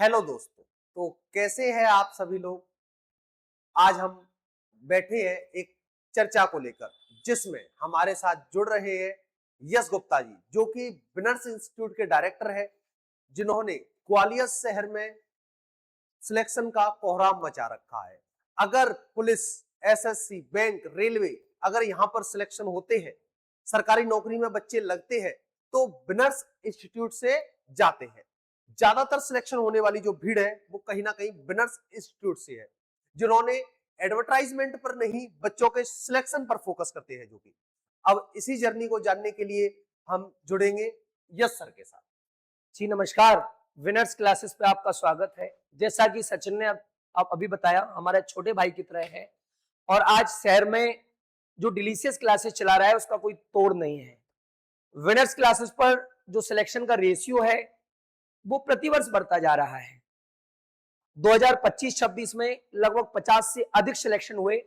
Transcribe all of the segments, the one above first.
Hello दोस्तों। तो कैसे हैं आप सभी लोग। आज हम बैठे हैं एक चर्चा को लेकर, जिसमें हमारे साथ जुड़ रहे हैं यश गुप्ता जी, जो कि विनर्स इंस्टीट्यूट के डायरेक्टर है, जिन्होंने ग्वालियर शहर में सिलेक्शन का कोहराम मचा रखा है। अगर पुलिस, एसएससी, बैंक, रेलवे, अगर यहाँ पर सिलेक्शन होते हैं, सरकारी नौकरी में बच्चे लगते हैं, तो विनर्स इंस्टीट्यूट से जाते हैं। ज्यादातर सिलेक्शन होने वाली जो भीड़ है वो कहीं ना कहीं विनर्स इंस्टीट्यूट से है, जिन्होंने एडवर्टाइजमेंट पर नहीं, बच्चों के सिलेक्शन पर फोकस करते हैं। जो कि अब इसी जर्नी को जानने के लिए हम जुड़ेंगे यश सर के साथ। जी नमस्कार। विनर्स क्लासेस पे आपका स्वागत है। जैसा कि सचिन ने आप अभी बताया, हमारे छोटे भाई की तरह है और आज शहर में जो डिलीशियस क्लासेस चला रहा है उसका कोई तोड़ नहीं है। विनर्स क्लासेस पर जो सिलेक्शन का रेशियो है वो प्रतिवर्ष बढ़ता जा रहा है। 2025-26 में लगभग 50 से अधिक सिलेक्शन हुए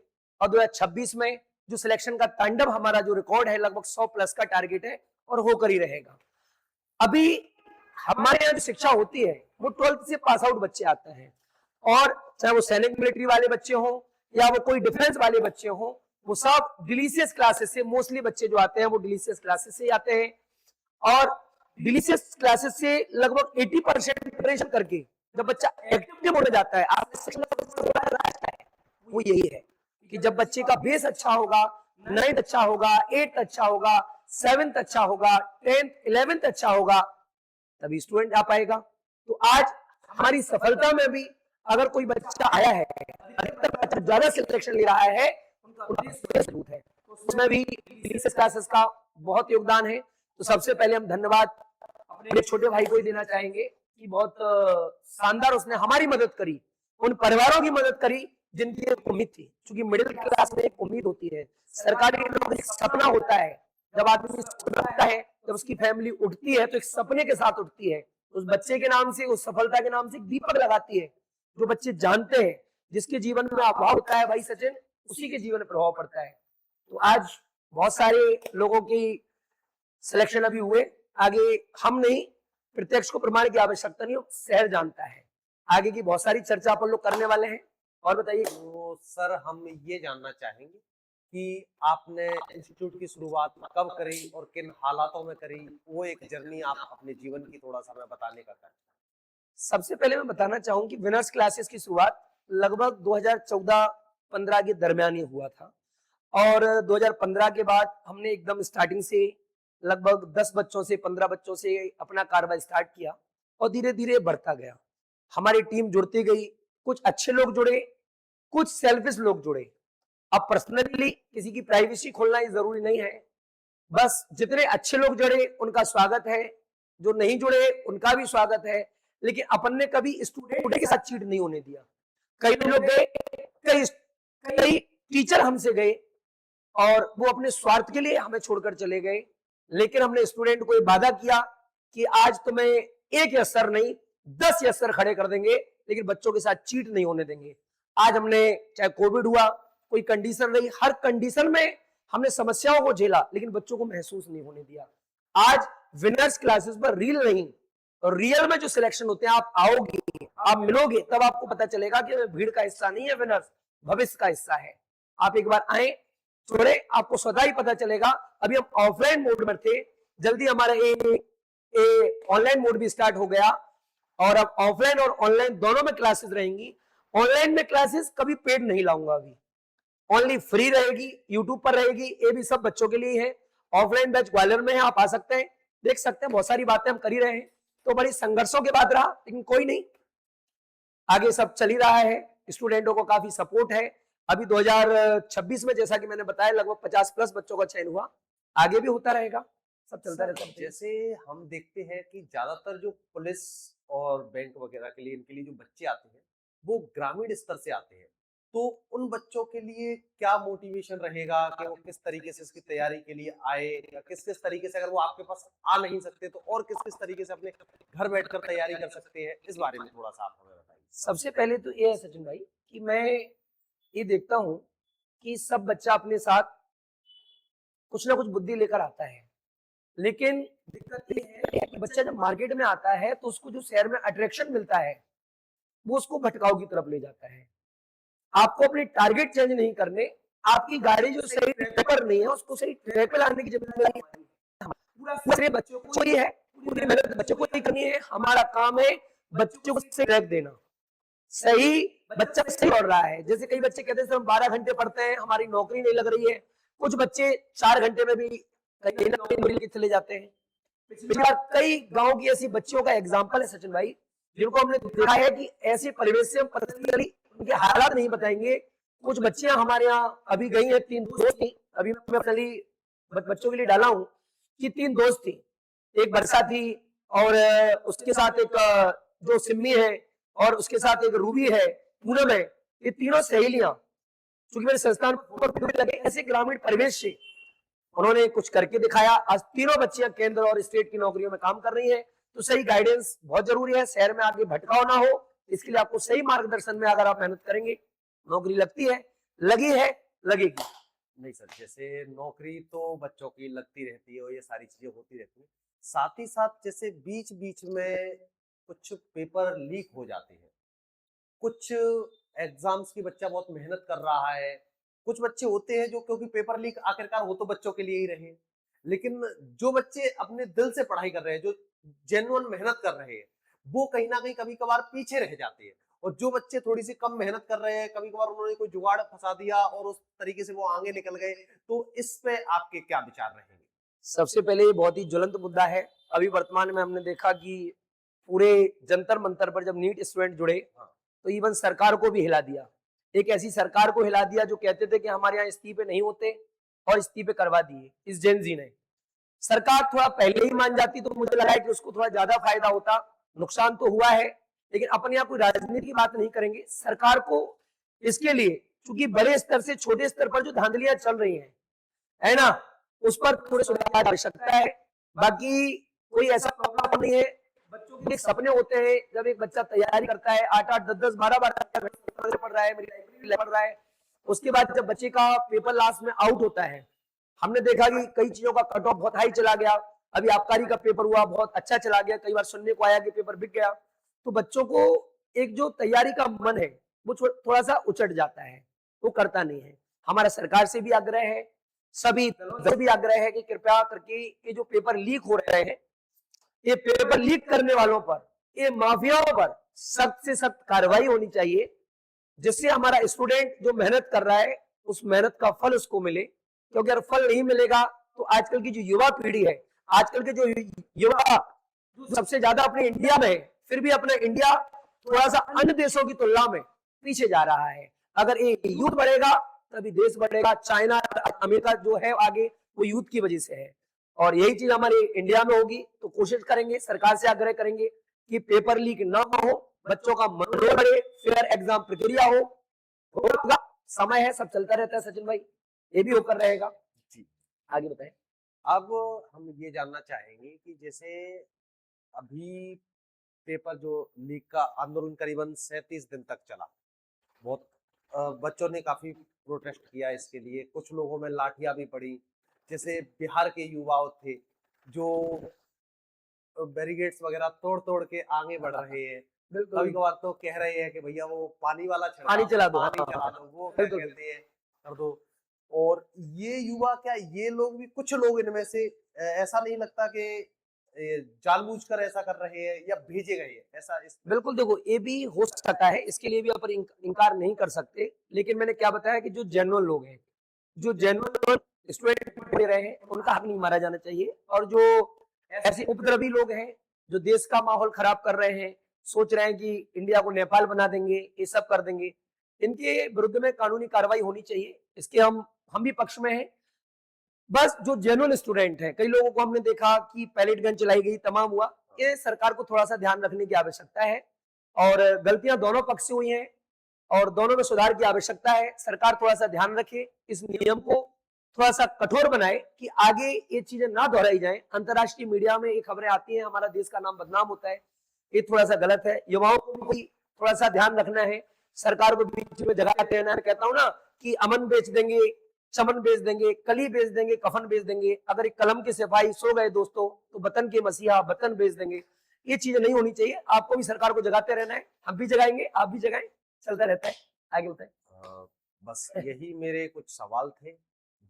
और 2026 में जो सिलेक्शन का तांडव, हमारा जो रिकॉर्ड है, लगभग 100 प्लस का टारगेट है और होकर ही रहेगा। अभी हमारे यहाँ जो शिक्षा होती है वो 12th से पास आउट बच्चे आते हैं, और चाहे वो सैनिक मिलिट्री वाले बच्चे हों या वो कोई डिफेंस वाले बच्चे हों, वो सब डिलीशियस क्लासेस से, मोस्टली बच्चे जो आते हैं वो डिलीशियस क्लासेस से आते हैं। और डिलीशियस क्लासेस से लगभग 80% प्रिपरेशन करके जब बच्चा एक्टिव मोड में जाता है, वो यही है कि जब बच्चे का बेस अच्छा होगा, 9th अच्छा होगा, 8th अच्छा होगा, 7th अच्छा होगा, 10th 11th अच्छा होगा, तभी स्टूडेंट आ पाएगा। तो आज हमारी सफलता में भी अगर कोई बच्चा आया है, अधिकतर बच्चा ज्यादा सिलेक्शन ले रहा है, उनका सबूत है, उसमें भी क्लासेस का बहुत योगदान है। तो सबसे पहले हम धन्यवाद अपने छोटे भाई को ही देना चाहेंगे कि बहुत शानदार उसने हमारी मदद करी, उन परिवारों की मदद करी जिनकी एक उम्मीद थी। क्योंकि मिडिल क्लास में एक उम्मीद होती है, सरकारी नौकरी सपना होता है। जब आदमी उठता है, जब उसकी फैमिली उठती है तो एक सपने के साथ उठती है। उस बच्चे के नाम से, उस सफलता के नाम से एक दीपक लगाती है। जो बच्चे जानते हैं, जिसके जीवन में अभाव होता है भाई सचिन, उसी के जीवन में प्रभाव पड़ता है। तो आज बहुत सारे लोगों की सिलेक्शन अभी हुए, आगे हम नहीं, प्रत्यक्ष को प्रमाण की आवश्यकता नहीं, शहर जानता है। आगे की बहुत सारी चर्चा अपन लोग करने वाले हैं। और बताइए। तो सर, हम ये जानना चाहेंगे कि आपने इंस्टीट्यूट की शुरुआत कब करी और किन हालातों में करी, वो एक जर्नी आप अपने जीवन की थोड़ा सा हमें बताने का करें। सबसे पहले मैं बताना चाहूँ कि विनर्स क्लासेस की शुरुआत लगभग 2014-15 के दरमियान ही हुआ था, और 2015 के बाद हमने एकदम स्टार्टिंग से लगभग 10 बच्चों से, 15 बच्चों से अपना कारोबार स्टार्ट किया और धीरे धीरे बढ़ता गया। हमारी टीम जुड़ती गई, कुछ अच्छे लोग जुड़े, कुछ सेल्फिश लोग जुड़े। अब पर्सनली किसी की प्राइवेसी खोलना ही जरूरी नहीं है, बस जितने अच्छे लोग जुड़े उनका स्वागत है, जो नहीं जुड़े उनका भी स्वागत है। लेकिन अपन ने कभी स्टूडेंट के साथ चीट नहीं होने दिया। कई लोग गए, कई कई टीचर हमसे गए और वो अपने स्वार्थ के लिए हमें छोड़कर चले गए, लेकिन हमने स्टूडेंट को वादा किया कि आज तुम्हें एक यस सर नहीं, 10 यस सर खड़े कर देंगे, लेकिन बच्चों के साथ चीट नहीं होने देंगे। आज हमने, चाहे कोविड हुआ, कोई कंडीशन रही, हर कंडीशन में हमने समस्याओं को झेला, लेकिन बच्चों को महसूस नहीं होने दिया। आज विनर्स क्लासेस पर रील नहीं, और रियल में जो सिलेक्शन होते हैं, आप आओगे, आप मिलोगे, तब आपको पता चलेगा कि भीड़ का हिस्सा नहीं है विनर्स, भविष्य का हिस्सा है। आप एक बार आए, छोड़े, आपको स्वतः ही पता चलेगा। अभी हम ऑफलाइन मोड में थे, जल्दी हमारा ऑनलाइन मोड भी स्टार्ट हो गया, और अब ऑफलाइन और ऑनलाइन दोनों में क्लासेस रहेंगी। ऑनलाइन में क्लासेस कभी पेड नहीं लाऊंगा, अभी ओनली फ्री रहेगी, यूट्यूब पर रहेगी। ये भी सब बच्चों के लिए है। ऑफलाइन बैच ग्वालियर में है, आप आ सकते हैं, देख सकते हैं। बहुत सारी बातें हम कर ही रहे हैं, तो बड़ी संघर्षों के बाद रहा, लेकिन कोई नहीं, आगे सब चल ही रहा है। स्टूडेंटों को काफी सपोर्ट है। अभी 2026 में, जैसा कि मैंने बताया, लगभग 50 प्लस बच्चों का चयन हुआ, आगे भी होता रहेगा, सब चलता रहता है। जैसे हम देखते हैं कि ज्यादातर जो पुलिस और बैंक वगैरह के लिए, इनके लिए जो बच्चे आते हैं, वो ग्रामीण स्तर से आते हैं। तो उन बच्चों के लिए क्या मोटिवेशन रहेगा कि वो किस तरीके से इसकी तैयारी के लिए आए, या किस किस तरीके से, अगर वो आपके पास आ नहीं सकते तो और किस किस तरीके से अपने घर बैठकर तैयारी कर सकते हैं, इस बारे में थोड़ा सा आप हमें बताइए। सबसे पहले तो ये है सचिन भाई कि मैं ये देखता हूं कि सब बच्चा अपने साथ कुछ ना कुछ बुद्धि लेकर आता है, लेकिन दिक्कत ये है कि बच्चा जब मार्केट में आता है तो उसको जो शहर में अट्रैक्शन मिलता है, वो उसको भटकाव की तरफ ले जाता है। आपको अपने टारगेट चेंज नहीं करने, आपकी गाड़ी जो सही ट्रैक पर नहीं है उसको सही ट्रैक पे लाने की जिम्मेदारी पूरा श्रेय बच्चों को ही है, पूरी मेहनत बच्चों को ही करनी है। हमारा काम है बच्चों को सही ट्रैक देना। सही बच्चा सही पढ़ रहा है, जैसे कई बच्चे कहते हैं सर हम 12 घंटे पढ़ते हैं हमारी नौकरी नहीं लग रही है, कुछ बच्चे 4 घंटे में भी कहीं ना कहीं नौकरी के चले जाते हैं। पिछली बार कई गांव की ऐसी बच्चियों का एग्जाम्पल है सचिन भाई, जिनको हमने देखा है कि ऐसे परिवेश से परिस्थिति उनके हालात नहीं बताएंगे। कुछ बच्चियां हमारे यहाँ अभी गई हैं, 3 दोस्त थी, अभी मैं अपने बच्चों के लिए डाला हूँ कि 3 दोस्त थी, एक वर्षा थी और उसके साथ एक जो सिम्मी है और उसके साथ एक रूबी है, पूनम है। ये तीनों सहेलियां चूंकि मेरे संस्थान में लगे ऐसे ग्रामीण परिवेश से उन्होंने कुछ करके दिखाया। आज तीनों बच्चियां केंद्र और स्टेट की नौकरियों में काम कर रही हैं। तो सही गाइडेंस बहुत जरूरी है, शहर में आगे भटकाव ना हो, इसके लिए आपको सही मार्गदर्शन में अगर आप मेहनत करेंगे नौकरी लगती है, लगी है, लगेगी। नहीं सर, जैसे नौकरी तो बच्चों की लगती रहती है और ये सारी चीजें होती रहती है, साथ ही साथ जैसे बीच बीच में कुछ पेपर लीक हो जाते हैं, कुछ एग्जाम्स की बच्चा बहुत मेहनत कर रहा है, कुछ बच्चे होते हैं जो क्योंकि पेपर लीक आखिरकार हो तो बच्चों के लिए ही रहे, लेकिन जो बच्चे अपने दिल से पढ़ाई कर रहे हैं, जो जेन्युइन मेहनत कर रहे हैं, वो कहीं ना कहीं कभी कभार पीछे रह जाते हैं। और जो बच्चे थोड़ी सी कम मेहनत कर रहे हैं, कभी कभार उन्होंने कोई जुगाड़ फंसा दिया और उस तरीके से वो आगे निकल गए, तो इस पे आपके क्या विचार रहेंगे? सबसे पहले ये बहुत ही ज्वलंत मुद्दा है। अभी वर्तमान में हमने देखा कि पूरे जंतर मंतर पर जब नीट स्टूडेंट जुड़े तो इवन सरकार को भी हिला दिया। एक ऐसी सरकार को हिला दिया जो कहते थे कि हमारे यहाँ इस्तीफे नहीं होते और इस्तीफे करवा दिए इस जेनजी ने। सरकार थोड़ा पहले ही मान जाती तो मुझे लगा है कि उसको थोड़ा ज्यादा फायदा होता। नुकसान तो हुआ है, लेकिन अपने यहाँ कोई राजनीति की बात नहीं करेंगे। सरकार को इसके लिए चूंकि बड़े स्तर से छोटे स्तर पर जो धांधलियां चल रही है ना, उस पर थोड़े सुधार की आवश्यकता है। बाकी कोई ऐसा प्रॉब्लम नहीं है। बच्चों के सपने होते हैं, जब एक बच्चा तैयारी करता है 8-8, 10-10, 12-12 घंटे पढ़ रहा है, मेरी लाइब्रेरी पढ़ रहा है, उसके बाद जब बच्चे का पेपर लास्ट में आउट होता है, हमने देखा कि कई चीजों का कट ऑफ बहुत हाई चला गया। अभी आबकारी का पेपर हुआ, बहुत अच्छा चला गया, कई बार सुनने को आया कि पेपर बिक गया। तो बच्चों को एक जो तैयारी का मन है वो थोड़ा सा उचट जाता है, वो करता नहीं है। हमारा सरकार से भी आग्रह है, सभी दलों से भी आग्रह है कि कृपया करके ये जो पेपर लीक हो रहे हैं, ये पेपर लीक करने वालों पर, ये माफियाओं पर सख्त से सख्त कार्रवाई होनी चाहिए, जिससे हमारा स्टूडेंट जो मेहनत कर रहा है उस मेहनत का फल उसको मिले। क्योंकि अगर फल नहीं मिलेगा तो आजकल की जो युवा पीढ़ी है, आजकल के जो युवा सबसे ज्यादा अपने इंडिया में है, फिर भी अपना इंडिया थोड़ा सा अन्य देशों की तुलना में पीछे जा रहा है। अगर ये यूथ बढ़ेगा तभी देश बढ़ेगा। चाइना, अमेरिका जो है आगे, वो यूथ की वजह से है। और यही चीज हमारे इंडिया में होगी तो कोशिश करेंगे, सरकार से आग्रह करेंगे कि पेपर लीक ना हो, बच्चों का मनोबल बढ़े, फेयर एग्जाम प्रक्रिया होगा। समय है, सब चलता रहता है सचिन भाई, ये भी होकर रहेगा। जी, आगे बताएं। अब हम ये जानना चाहेंगे कि जैसे अभी पेपर जो लीक का आंदोलन करीबन 37 दिन तक चला, बहुत बच्चों ने काफी प्रोटेस्ट किया इसके लिए, कुछ लोगों में लाठियां भी पड़ी। जैसे बिहार के युवाओं थे जो बैरिगेड्स वगैरह तोड़ तोड़ के आगे बढ़ रहे हैं, कभी कभार तो कह रहे हैं कि भैया वो पानी वाला पानी चला दो, पानी चला दो, वो क्या कहते हैं कर दो। और ये युवा, क्या ये लोग भी, कुछ लोग इनमें से ऐसा नहीं लगता कि जानबूझकर ऐसा कर रहे हैं या भेजे गए हैं ऐसा? बिल्कुल, देखो ये भी हो सकता है, इसके लिए भी अपन इनकार नहीं कर सकते। लेकिन मैंने क्या बताया कि जो जेन्युइन लोग हैं, जो जेन्युइन स्टूडेंट पढ़ रहे हैं, उनका हक नहीं मारा जाना चाहिए। और जो ऐसे उपद्रवी लोग हैं जो देश का माहौल खराब कर रहे हैं, सोच रहे हैं कि इंडिया को नेपाल बना देंगे, ये सब कर देंगे, इनके विरुद्ध में कानूनी कार्रवाई होनी चाहिए। इसके हम भी पक्ष में हैं। बस जो जेन्युइन स्टूडेंट है, कई लोगों को हमने देखा कि पैलेट गन चलाई गई, तमाम हुआ, ये सरकार को थोड़ा सा ध्यान रखने की आवश्यकता है। और गलतियां दोनों पक्ष से हुई हैं और दोनों में सुधार की आवश्यकता है। सरकार थोड़ा सा ध्यान रखे, इस नियम को थोड़ा सा कठोर बनाए कि आगे ये चीजें ना दोहराई जाएं। अंतर्राष्ट्रीय मीडिया में ये खबरें आती हैं, हमारा देश का नाम बदनाम होता है, ये थोड़ा सा गलत है। युवाओं को भी थोड़ा सा ध्यान रखना है, सरकार को बीच में जगह देना है। कहता हूं ना कि अमन बेच देंगे, चमन बेच देंगे, कली बेच देंगे, कफन बेच देंगे। अगर एक कलम के सिपाही सो गए दोस्तों तो वतन के मसीहा वतन बेच देंगे। ये चीजें नहीं होनी चाहिए। आपको भी सरकार को जगाते रहना है, हम भी जगाएंगे, आप भी जगाएं, चलता रहता है। आगे बताएं। बस यही मेरे कुछ सवाल थे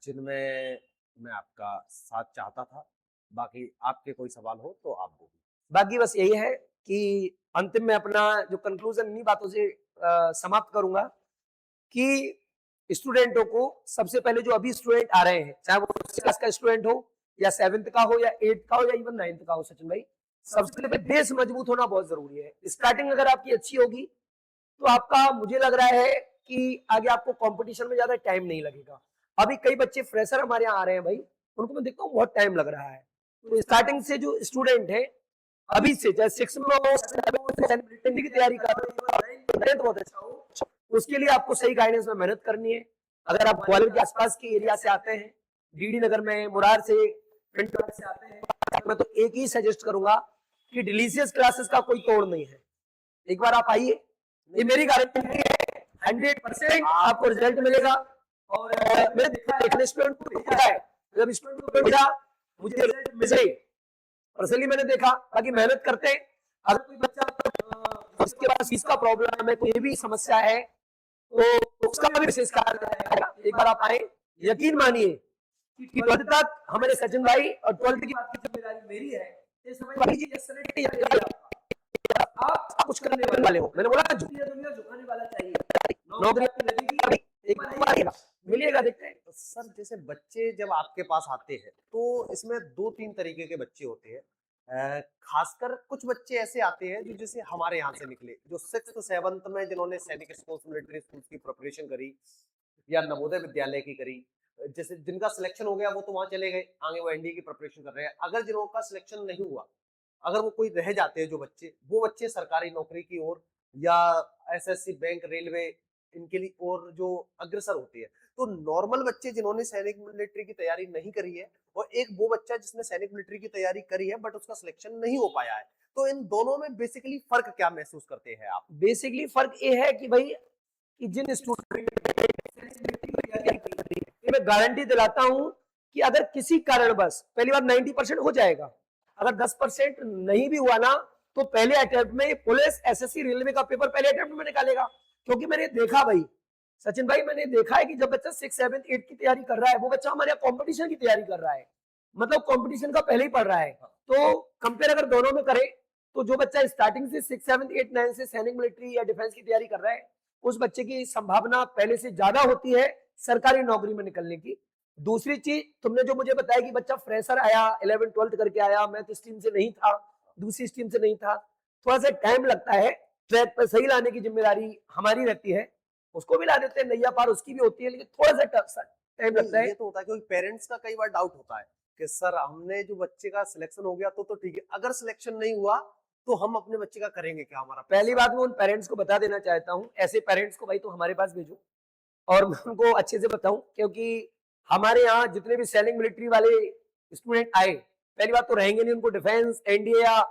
जिनमें मैं आपका साथ चाहता था। बाकी आपके कोई सवाल हो तो आप बोलिए। बाकी बस यही है कि अंतिम में अपना जो कंक्लूजन इन्हीं बातों से समाप्त करूंगा कि स्टूडेंटों को सबसे पहले जो अभी स्टूडेंट आ रहे हैं, चाहे वो क्लास का स्टूडेंट हो या 7th का हो या 8th का हो या इवन 9th का हो, सचिन भाई, सबसे पहले बेस मजबूत होना बहुत जरूरी है। स्टार्टिंग अगर आपकी अच्छी होगी तो आपका, मुझे लग रहा है कि आगे आपको कंपटीशन में ज्यादा टाइम नहीं लगेगा। अभी कई बच्चे फ्रेशर हमारे यहाँ आ रहे हैं भाई, उनको मैं देखता हूँ बहुत टाइम लग रहा है। तो स्टार्टिंग से जो स्टूडेंट है अभी से, चाहे 6 में हो, 7 में की तैयारी कर रहे हो, बहुत अच्छा हो, उसके लिए आपको सही गाइडेंस में मेहनत करनी है। अगर आप ग्वालियर के आसपास के एरिया से आते हैं, डीडी नगर में, मुरार से, पिंटू से आते हैं, मैं तो एक ही सजेस्ट करूंगा कि डिलीशियस क्लासेस का कोई तोड़ नहीं है। एक बार आप आइए, ये मेरी गारंटी है, 100% आपको रिजल्ट मिलेगा। और मैंने देखा स्टूडेंट को देखा है, जब स्टूडेंट को भेजा मुझे रिजल्ट मिले, पर्सनली मैंने देखा। बाकी मेहनत करते हैं। अगर कोई बच्चा जिसके पास फीस का प्रॉब्लम है, कोई भी समस्या है, तो उसका भी विशेष कार्य रहेगा। एक बार आप आए, यकीन मानिए कि 12th तक हमारे सचिन भाई, और 12th की बात की जिम्मेदारी मेरी है, ये समझ लीजिए आप कुछ करने वाले हो। मैंने बोला दुनिया झुकाने वाला चाहिए, नौकरी आपकी लगेगी, एक बार आइएगा, मिलिएगा, देखते हैं। तो सर जैसे बच्चे जब आपके पास आते हैं तो इसमें 2-3 तरीके के बच्चे होते हैं। खासकर कुछ बच्चे ऐसे आते हैं जो जैसे हमारे यहाँ से निकले, जो 6th 7th में जिन्होंने सैनिक स्कूल, मिलिट्री स्कूल की प्रिपरेशन करी या नवोदय विद्यालय की करी, जैसे जिनका सिलेक्शन हो गया वो तो वहां चले गए, आगे वो एनडीए की प्रिपरेशन कर रहे हैं। अगर जिनका सिलेक्शन नहीं हुआ, अगर वो कोई रह जाते हैं जो बच्चे, वो बच्चे सरकारी नौकरी की ओर या एसएससी, बैंक, रेलवे, इनके लिए और जो अग्रसर होती है। तो नॉर्मल बच्चे जिन्होंने सैनिक मिलिट्री की तैयारी नहीं करी है और एक वो बच्चा जिसने सैनिक मिलिट्री की तैयारी करी है बट उसका सिलेक्शन नहीं हो पाया है, तो इन दोनों में बेसिकली फर्क क्या महसूस करते हैं आप? बेसिकली फर्क ये है कि भाई, कि जिन स्टूडेंट, मैं गारंटी दिलाता हूं कि अगर किसी कारणवश, पहली बार 90% हो जाएगा, अगर 10% नहीं भी हुआ ना, तो पहले अटेम्प्ट में पुलिस, एसएससी, रेलवे का पेपर पहले अटेम्प्ट में निकालेगा। क्योंकि मैंने देखा भाई, सचिन भाई, मैंने देखा है कि जब बच्चा 6, 7, 8 की तैयारी कर रहा है, वो बच्चा हमारे यहाँ कॉम्पिटिशन की तैयारी कर रहा है, मतलब कॉम्पिटिशन का पहले ही पढ़ रहा है। तो कंपेयर अगर दोनों में करें, तो जो बच्चा स्टार्टिंग से 6, 7, 8, 9 से सैनिक मिलिट्री या डिफेंस की तैयारी कर रहा है, उस बच्चे की संभावना पहले से ज्यादा होती है सरकारी नौकरी में निकलने की। दूसरी चीज, तुमने जो मुझे बताया कि बच्चा फ्रेशर आया, 11th 12th करके आया, मैथ स्ट्रीम से नहीं था, दूसरी स्ट्रीम से नहीं था, थोड़ा सा टाइम लगता है, ट्रैक पर सही लाने की जिम्मेदारी हमारी रहती है। उसको भी ला देते हैं, नैया पार उसकी भी होती है, लेकिन थोड़ा सा टाइम लगता है। ये तो होता है क्योंकि पेरेंट्स का कई बार डाउट होता है कि सर हमने जो बच्चे का सिलेक्शन हो गया तो ठीक है, अगर सिलेक्शन नहीं हुआ तो हम अपने बच्चे का करेंगे क्या? हमारा पहली बात मैं उन पेरेंट्स को बता देना चाहता हूँ, ऐसे पेरेंट्स को भाई तो हमारे पास भेजो, और मैं उनको अच्छे से बताऊं, क्योंकि हमारे यहाँ जितने भी सैनिक मिलिट्री वाले स्टूडेंट आए, पहली बात तो रहेंगे नहीं, उनको डिफेंस, एनडीए या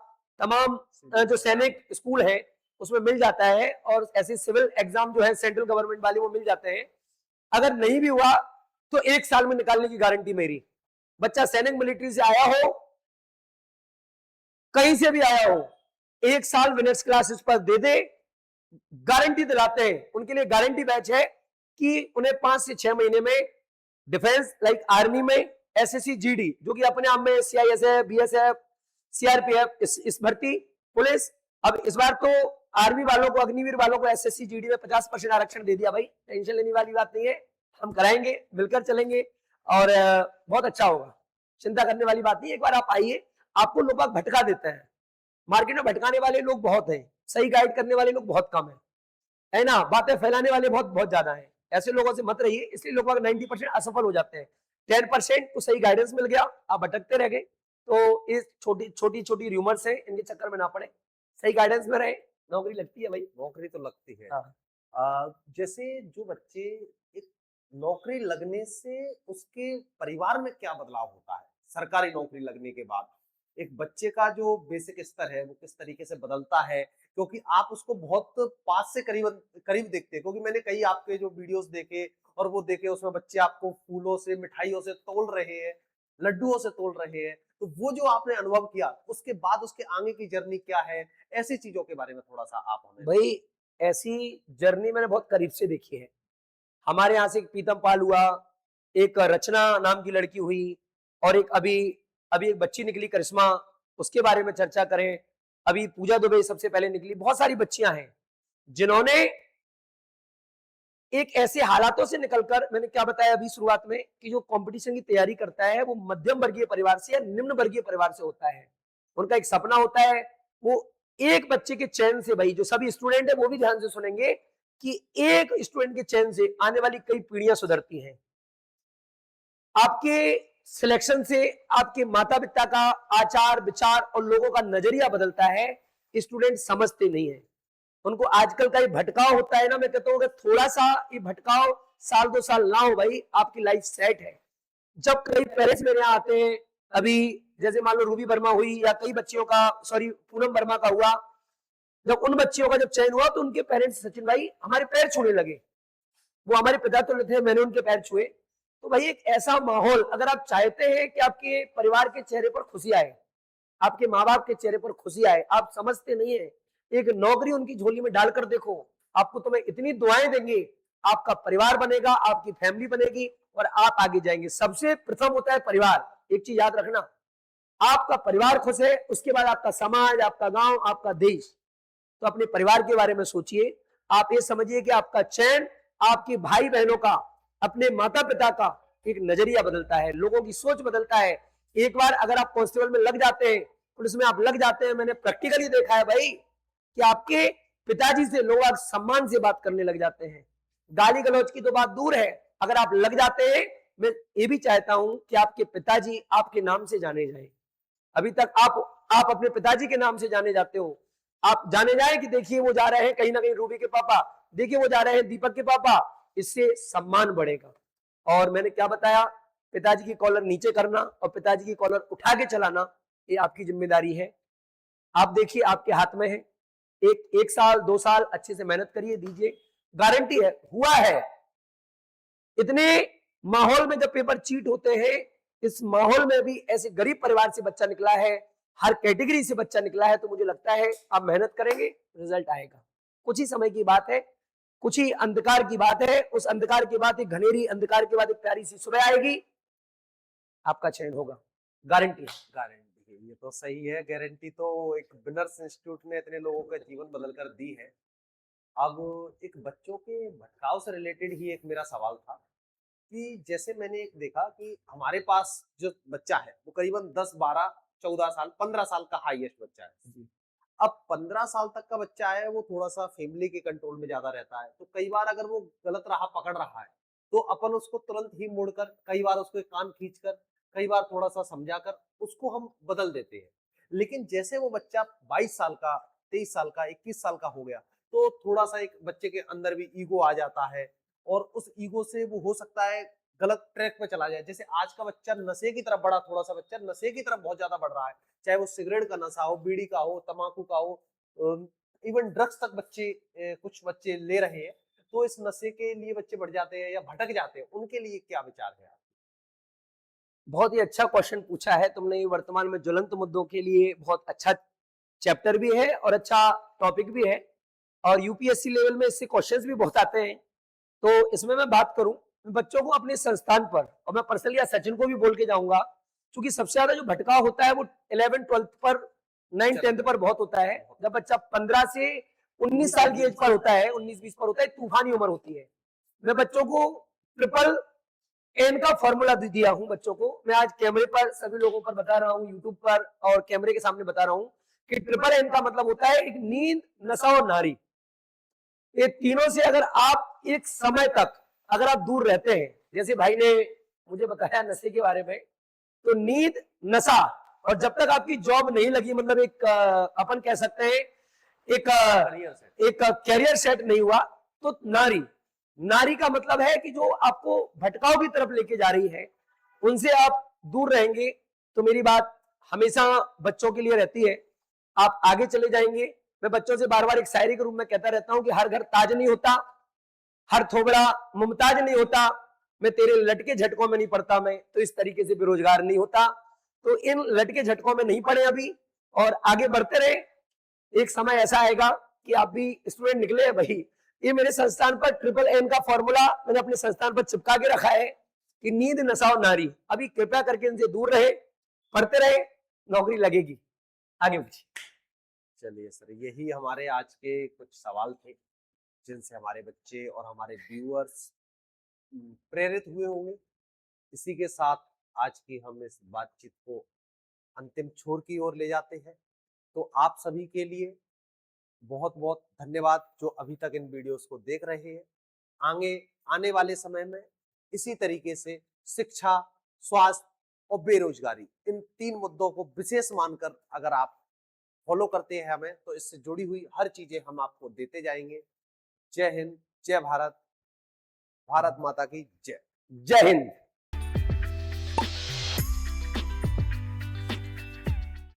तमाम जो सैनिक स्कूल है उसमें मिल जाता है, और ऐसे सिविल एग्जाम जो है सेंट्रल गवर्नमेंट वाले वो मिल जाते हैं। अगर नहीं भी हुआ तो 1 साल में निकालने की गारंटी मेरी। बच्चा सैनिक मिलिट्री से आया हो, कहीं से भी आया हो, 1 साल विनर्स क्लासेस पर दे दे, गारंटी दिलाते हैं। उनके लिए गारंटी बैच है कि उन्हें 5 से 6 महीने में डिफेंस, लाइक आर्मी में एसएससी, जीडी, जो कि अपने आप में सीआईएसएफ, बीएसएफ, सीआरपीएफ, इस भर्ती, पुलिस, अब इस बार तो आर्मी वालों को, अग्निवीर वालों को एसएससी, जीडी में 50% आरक्षण दे दिया भाई, टेंशन लेने वाली बात नहीं है, हम कराएंगे, मिलकर चलेंगे, और बहुत अच्छा होगा, चिंता करने वाली बात नहीं। एक बार आप आइए, आपको लोग भटका देते हैं, मार्केट में भटकाने वाले लोग बहुत हैं, सही गाइड करने वाले लोग बहुत कम है ना, बातें फैलाने वाले बहुत बहुत ज्यादा हैं। ऐसे लोगों से मत रहिए, इसलिए लोग 90% असफल हो जाते हैं। 10% को सही गाइडेंस मिल गया, आप भटकते रह गए, तो इस छोटी छोटी र्यूमर्स हैं, इनके चक्कर में ना पड़े, सही गाइडेंस में रहे, नौकरी लगती है भाई। नौकरी तो लगती है। हाँ। जैसे जो बच्चे, एक नौकरी लगने से उसके परिवार में क्या बदलाव होता है सरकारी नौकरी लगने के बाद? एक बच्चे का जो बेसिक स्तर है वो किस तरीके से बदलता है? क्योंकि आप उसको बहुत पास से करीब देखते हैं, क्योंकि मैंने कई आपके जो वीडियोस देखे और वो देखे, उसमें बच्चे आपको फूलों से, मिठाइयों से तोल रहे हैं, लड्डुओं से तोल रहे हैं, तो वो जो आपने अनुभव किया, उसके बाद उसके आगे की जर्नी क्या है, ऐसी चीजों के बारे में थोड़ा सा आप हमें। भाई ऐसी जर्नी मैंने बहुत करीब से देखी है। हमारे यहाँ से एक प्रीतम पाल हुआ, एक रचना नाम की लड़की हुई, और एक अभी अभी एक बच्ची निकली करिश्मा, उसके बारे में चर्चा करें। अभी पूजा दुबे सबसे पहले निकली। बहुत सारी बच्चियां हैं जिन्होंने एक ऐसे हालातों से निकलकर, मैंने क्या बताया अभी शुरुआत में, कि जो कंपटीशन की तैयारी करता है वो मध्यम वर्गीय परिवार से या निम्न वर्गीय परिवार से होता है। उनका एक सपना होता है, वो एक बच्चे के चयन से, भाई जो सभी स्टूडेंट है वो भी ध्यान से सुनेंगे, कि एक स्टूडेंट के चयन से आने वाली कई पीढ़ियां सुधरती हैं। आपके सिलेक्शन से आपके माता पिता का आचार विचार और लोगों का नजरिया बदलता है। स्टूडेंट समझते नहीं है, उनको आजकल का ये भटकाव होता है ना, मैं कहता हूँ अगर थोड़ा सा ये भटकाव साल 2 साल ना हो भाई, आपकी लाइफ सेट है। जब कई पेरेंट्स मेरे यहाँ आते हैं, अभी जैसे मान लो रूबी वर्मा हुई, या कई बच्चियों का, सॉरी पूनम वर्मा का हुआ, जब उन बच्चियों का जब चयन हुआ तो उनके पेरेंट्स सचिन भाई हमारे पैर छूने लगे। वो हमारे पिता तो थे, मैंने उनके पैर छुए। तो भाई एक ऐसा माहौल, अगर आप चाहते हैं कि आपके परिवार के चेहरे पर खुशी आए, आपके माँ बाप के चेहरे पर खुशी आए, आप समझते नहीं है, एक नौकरी उनकी झोली में डालकर देखो, आपको तो मैं इतनी दुआएं देंगे, आपका परिवार बनेगा, आपकी फैमिली बनेगी और आप आगे जाएंगे। सबसे प्रथम होता है परिवार। एक चीज याद रखना, आपका परिवार खुश है, उसके बाद आपका समाज, आपका गांव, आपका देश। तो अपने परिवार के बारे में सोचिए। आप ये समझिए कि आपका चयन आपके भाई बहनों का, अपने माता पिता का एक नजरिया बदलता है, लोगों की सोच बदलता है। एक बार अगर आप कांस्टेबल में लग जाते हैं, पुलिस में आप लग जाते हैं, मैंने प्रैक्टिकली देखा है भाई कि आपके पिताजी से लोग आज सम्मान से बात करने लग जाते हैं। गाली गलौज की तो बात दूर है, अगर आप लग जाते हैं, मैं ये भी चाहता हूं कि आपके पिताजी आपके नाम से जाने जाएं। अभी तक आप अपने पिताजी के नाम से जाने जाते हो, आप जाने जाए कि देखिए वो जा रहे हैं कहीं ना कहीं रूबी के पापा, देखिए वो जा रहे हैं दीपक के पापा, इससे सम्मान बढ़ेगा। और मैंने क्या बताया, पिताजी की कॉलर नीचे करना और पिताजी की कॉलर उठा के चलाना, ये आपकी जिम्मेदारी है। आप देखिए आपके हाथ में है। एक साल 2 साल अच्छे से मेहनत करिए, दीजिए, गारंटी है हुआ है। इतने माहौल में जब पेपर चीट होते हैं, इस माहौल में भी ऐसे गरीब परिवार से बच्चा निकला है, हर कैटेगरी से बच्चा निकला है, तो मुझे लगता है आप मेहनत करेंगे, रिजल्ट आएगा। कुछ ही समय की बात है, कुछ ही अंधकार की बात है, उस अंधकार के बाद एक घनेरी अंधकार के बाद एक प्यारी सी सुबह आएगी, आपका चयन होगा, गारंटी है। गारंटी है, ये तो सही है। गारंटी तो एक विनर्स इंस्टीट्यूट ने इतने लोगों का जीवन बदल कर दी है। अब एक बच्चों के भटकाव से रिलेटेड ही एक मेरा सवाल था कि जैसे मैंने एक देखा कि हमारे पास जो बच्चा है वो करीबन 10, 12, 14 साल, 15 साल का हाईएस्ट बच्चा है। अब 15 साल तक का बच्चा है, वो थोड़ा सा फैमिली के कंट्रोल में ज्यादा रहता है, तो कई बार अगर वो गलत राह पकड़ रहा है तो अपन उसको तुरंत ही मोड़कर, कई बार उसको एक कान खींचकर, कई बार थोड़ा सा समझाकर उसको हम बदल देते हैं। लेकिन जैसे वो बच्चा 22 साल का, 23 साल का, 21 साल का हो गया, तो थोड़ा सा एक बच्चे के अंदर भी ईगो आ जाता है और उस ईगो से वो हो सकता है गलत ट्रैक पे चला जाए। जैसे आज का बच्चा नशे की तरफ बढ़ा, थोड़ा सा बच्चा नशे की तरफ बहुत ज्यादा बढ़ रहा है, चाहे वो सिगरेट का नशा हो, बीड़ी का हो, तंबाकू का हो, इवन ड्रग्स तक बच्चे, कुछ बच्चे ले रहे हैं। तो इस नशे के लिए बच्चे बढ़ जाते हैं या भटक जाते हैं, उनके लिए क्या विचार है? बहुत ही अच्छा क्वेश्चन पूछा है तुमने। ये वर्तमान में ज्वलंत मुद्दों के लिए बहुत अच्छा चैप्टर भी है और अच्छा टॉपिक भी है, और यूपीएससी लेवल में इससे क्वेश्चंस भी बहुत आते हैं। तो इसमें मैं बात करूं, बच्चों को अपने संस्थान पर, और मैं पर्सनली या सचिन को भी बोल के जाऊंगा, क्योंकि सबसे ज्यादा जो भटकाव होता है वो 11th 12th पर, 9th 10th पर बहुत होता है। जब बच्चा 15 से 19 साल की एज पर होता है, 19-20 पर होता है, तूफानी उम्र होती है। मैं बच्चों को ट्रिपल एन का फॉर्मूला दिया हूं बच्चों को। मैं आज कैमरे पर सभी लोगों पर बता रहा हूं, यूट्यूब पर और कैमरे के सामने बता रहा हूं कि ट्रिपल एन का मतलब होता है एक नींद, नशा और नारी। ये तीनों से अगर आप एक समय तक अगर आप दूर रहते हैं, जैसे भाई ने मुझे बताया नशे के बारे में, तो नींद, नशा, और जब तक आपकी जॉब नहीं लगी, मतलब एक अपन कह सकते हैं एक कैरियर सेट नहीं हुआ, तो नारी। नारी का मतलब है कि जो आपको भटकाव की तरफ लेके जा रही है, उनसे आप दूर रहेंगे। तो मेरी बात हमेशा बच्चों के लिए रहती है, आप आगे चले जाएंगे। मैं बच्चों से बार बार एक शायरी के रूप में कहता रहता हूं कि हर घर ताज नहीं होता, हर थोबड़ा मुमताज नहीं होता, मैं तेरे लटके झटकों में नहीं पड़ता, मैं तो इस तरीके से बेरोजगार नहीं होता। तो इन लटके झटकों में नहीं पड़े अभी, और आगे बढ़ते रहे। एक समय ऐसा आएगा कि आप भी स्टूडेंट निकले हैं भाई। ये मेरे संस्थान पर ट्रिपल एन का फॉर्मूला मैंने अपने संस्थान पर चिपका के रखा है कि नींद नशा और नारी। अभी कृपया करके इनसे दूर रहे, पढ़ते रहे, नौकरी लगेगी। आगे बढ़िए। चलिए सर, यही हमारे आज के कुछ सवाल थे जिनसे हमारे बच्चे और हमारे व्यूअर्स प्रेरित हुए होंगे। इसी के साथ आज की हम इस बातचीत को अंतिम छोर की ओर ले जाते हैं। तो आप सभी के लिए बहुत बहुत धन्यवाद जो अभी तक इन वीडियोस को देख रहे हैं। आगे आने वाले समय में इसी तरीके से शिक्षा, स्वास्थ्य और बेरोजगारी, इन 3 मुद्दों को विशेष मानकर अगर आप फॉलो करते हैं हमें, तो इससे जुड़ी हुई हर चीजें हम आपको देते जाएंगे। जय हिंद, जय भारत, भारत माता की जय। जय हिंद।